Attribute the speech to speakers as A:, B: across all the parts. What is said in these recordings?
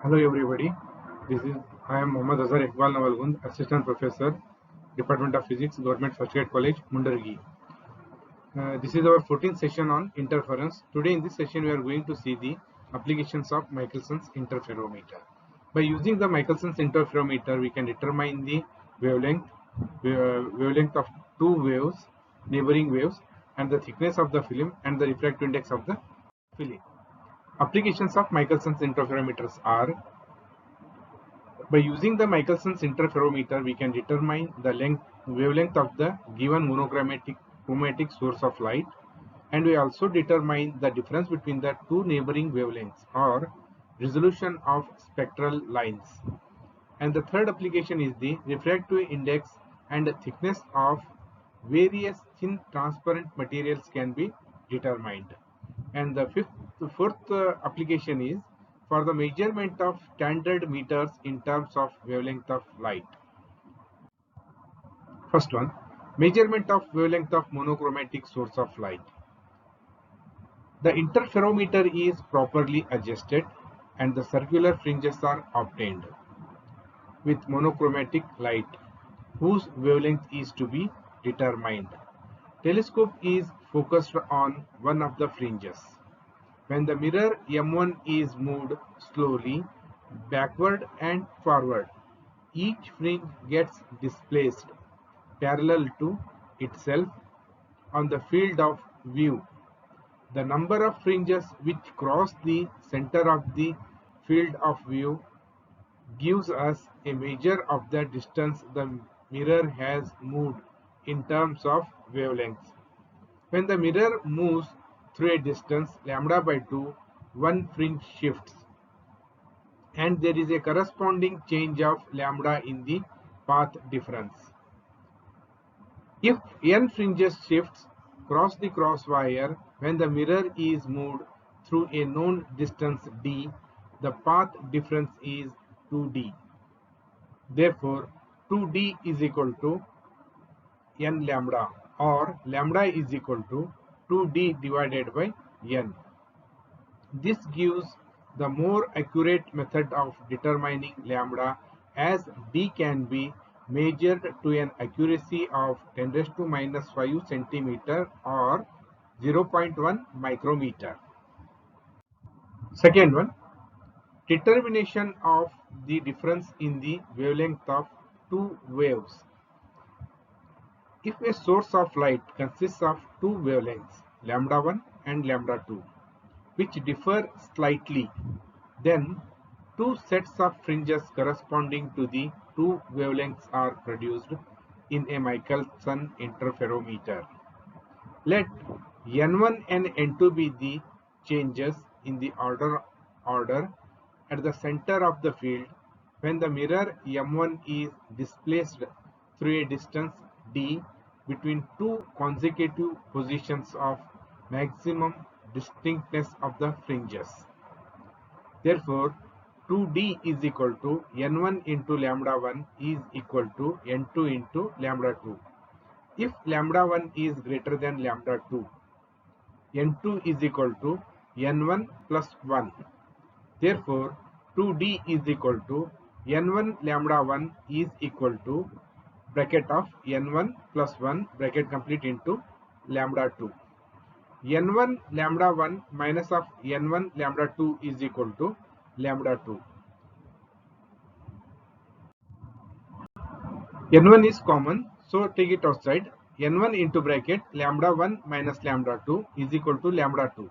A: Hello everybody. I am Mohammad Azhar Iqbal Nawalgund, Assistant Professor, Department of Physics, Government First Grade College, Mundargi. This is our 14th session on interference. Today in this session we are going to see the applications of Michelson's interferometer. By using the Michelson's interferometer, we can determine the wavelength of two waves, neighboring waves, and the thickness of the film and the refractive index of the film. Applications of Michelson's interferometers are: by using the Michelson's interferometer, we can determine the wavelength of the given chromatic source of light, and we also determine the difference between the two neighboring wavelengths or resolution of spectral lines. And the third application is the refractive index and the thickness of various thin transparent materials can be determined. And the fourth application is for the measurement of standard meters in terms of wavelength of light. First one, measurement of wavelength of monochromatic source of light. The interferometer is properly adjusted and the circular fringes are obtained with monochromatic light whose wavelength is to be determined. Telescope is focused on one of the fringes. When the mirror M1 is moved slowly backward and forward, each fringe gets displaced parallel to itself on the field of view. The number of fringes which cross the center of the field of view gives us a measure of the distance the mirror has moved in terms of wavelengths. When the mirror moves through a distance lambda by 2, one fringe shifts, and there is a corresponding change of lambda in the path difference. If n fringes shifts cross the cross wire when the mirror is moved through a known distance d, the path difference is 2d. Therefore, 2d is equal to n lambda, or lambda is equal to 2d divided by n. This gives the more accurate method of determining lambda, as d can be measured to an accuracy of 10 raised to minus 5 centimeter or 0.1 micrometer. Second one, determination of the difference in the wavelength of two waves. If a source of light consists of two wavelengths, lambda 1 and lambda 2, which differ slightly, then two sets of fringes corresponding to the two wavelengths are produced in a Michelson interferometer. Let n1 and n2 be the changes in the order at the center of the field when the mirror M1 is displaced through a distance d between two consecutive positions of maximum distinctness of the fringes. Therefore, 2d is equal to n1 into lambda 1 is equal to n2 into lambda 2. If lambda 1 is greater than lambda 2, n2 is equal to n1 plus 1. Therefore, 2d is equal to n1 lambda 1 is equal to bracket of n1 plus 1 bracket complete into lambda 2. n1 lambda 1 minus of n1 lambda 2 is equal to lambda 2. n1 is common, so take it outside. n1 into bracket lambda 1 minus lambda 2 is equal to lambda 2.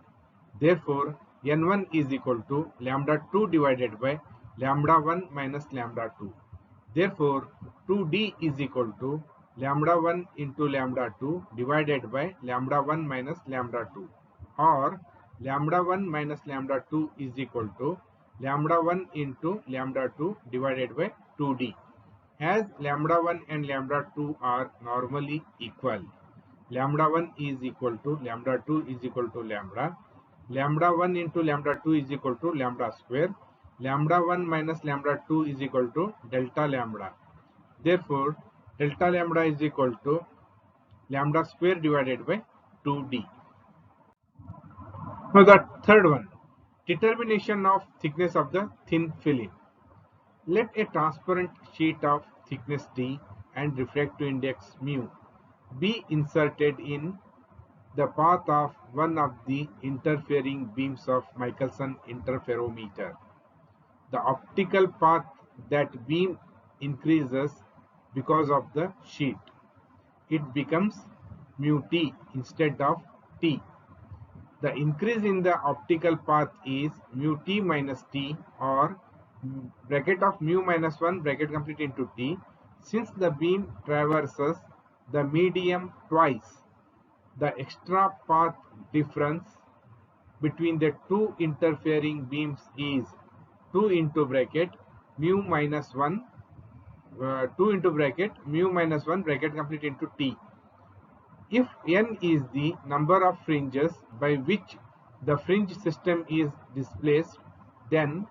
A: Therefore, n1 is equal to lambda 2 divided by lambda 1 minus lambda 2. Therefore, 2d is equal to lambda 1 into lambda 2 divided by lambda 1 minus lambda 2, or lambda 1 minus lambda 2 is equal to lambda 1 into lambda 2 divided by 2d. As lambda 1 and lambda 2 are normally equal, lambda 1 is equal to lambda 2 is equal to lambda. Lambda 1 into lambda 2 is equal to lambda square. Lambda 1 minus lambda 2 is equal to delta lambda. Therefore, delta lambda is equal to lambda square divided by 2d. Now the third one, Determination of thickness of the thin film. Let a transparent sheet of thickness d and refractive index mu be inserted in the path of one of the interfering beams of Michelson interferometer. The optical path that beam increases because of the sheet. It becomes mu t instead of t. The increase in the optical path is mu t minus t, or bracket of mu minus 1 bracket complete into t. Since the beam traverses the medium twice, the extra path difference between the two interfering beams is 2 into bracket mu minus 1 2 into bracket mu minus 1 bracket complete into t. If n is the number of fringes by which the fringe system is displaced, then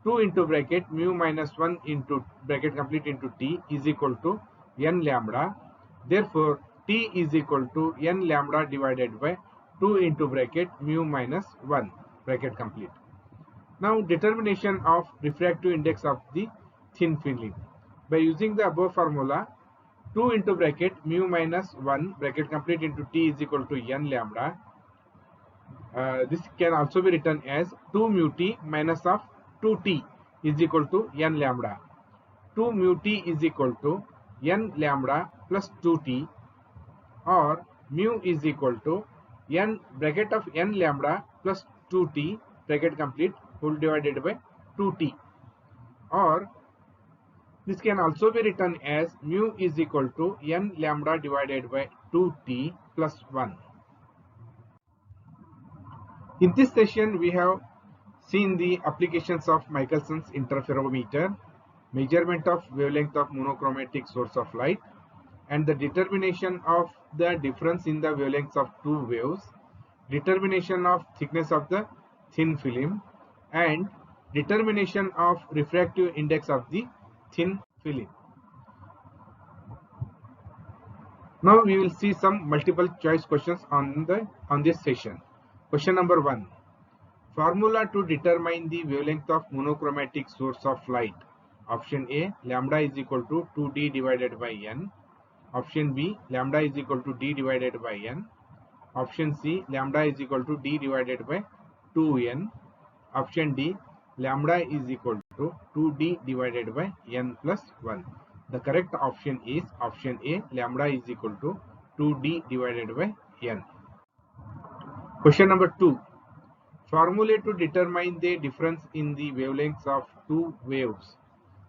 A: 2 into bracket mu minus 1 into bracket complete into t is equal to n lambda. Therefore, t is equal to n lambda divided by 2 into bracket mu minus 1 bracket complete. Now, determination of refractive index of the thin film. By using the above formula, 2 into bracket mu minus 1 bracket complete into t is equal to n lambda. This can also be written as 2 mu t minus of 2t is equal to n lambda. 2 mu t is equal to n lambda plus 2t, or mu is equal to n bracket of n lambda plus 2t bracket complete whole divided by 2t, or this can also be written as mu is equal to n lambda divided by 2t plus 1. In this session, we have seen the applications of Michelson's interferometer, measurement of wavelength of monochromatic source of light, and the determination of the difference in the wavelengths of two waves, determination of thickness of the thin film, and determination of refractive index of the thin film. Now we will see some multiple choice questions on this session. Question number 1. Formula to determine the wavelength of monochromatic source of light. Option A, lambda is equal to 2d divided by n. Option B, lambda is equal to d divided by n. Option C, lambda is equal to d divided by 2n. Option D, lambda is equal to 2d divided by n plus 1. The correct option is option A, lambda is equal to 2d divided by n. Question number 2. Formula to determine the difference in the wavelengths of two waves.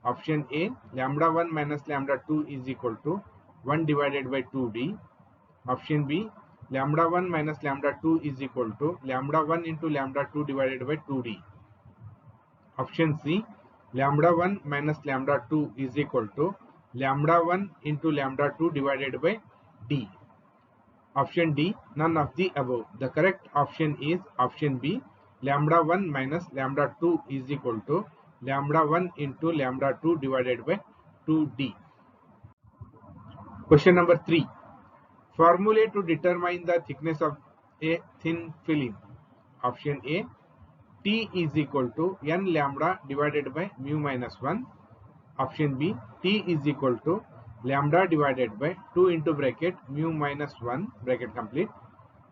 A: Option A, lambda 1 minus lambda 2 is equal to 1 divided by 2d. Option B, lambda 1 minus lambda 2 is equal to lambda 1 into lambda 2 divided by 2d. Option C, lambda 1 minus lambda 2 is equal to lambda 1 into lambda 2 divided by d. Option D, none of the above. The correct option is option B, lambda 1 minus lambda 2 is equal to lambda 1 into lambda 2 divided by 2d. Question number 3. Formula to determine the thickness of a thin film. Option A, T is equal to n lambda divided by mu minus 1. Option B, T is equal to lambda divided by 2 into bracket mu minus 1 bracket complete.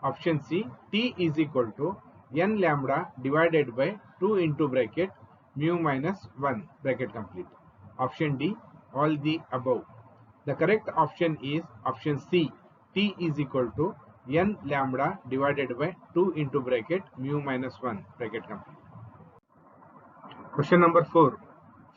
A: Option C, T is equal to n lambda divided by 2 into bracket mu minus 1 bracket complete. Option D, all the above. The correct option is option C, T is equal to n lambda divided by 2 into bracket mu minus 1 bracket complete. Question number 4.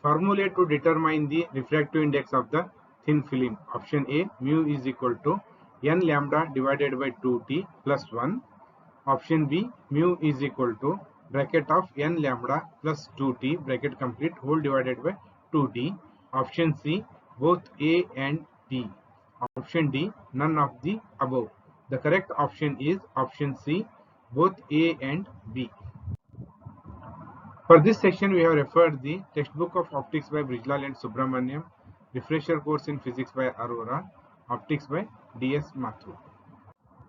A: Formula to determine the refractive index of the thin film. Option A, mu is equal to n lambda divided by 2t plus 1. Option B, mu is equal to bracket of n lambda plus 2t bracket complete whole divided by 2d. Option C, both A and D. Option D, none of the above. The correct option is option C, both A and B. For this session, we have referred the textbook of Optics by Brijlal and Subramaniam, refresher course in Physics by Arora, Optics by D.S. Mathur.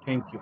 A: Thank you.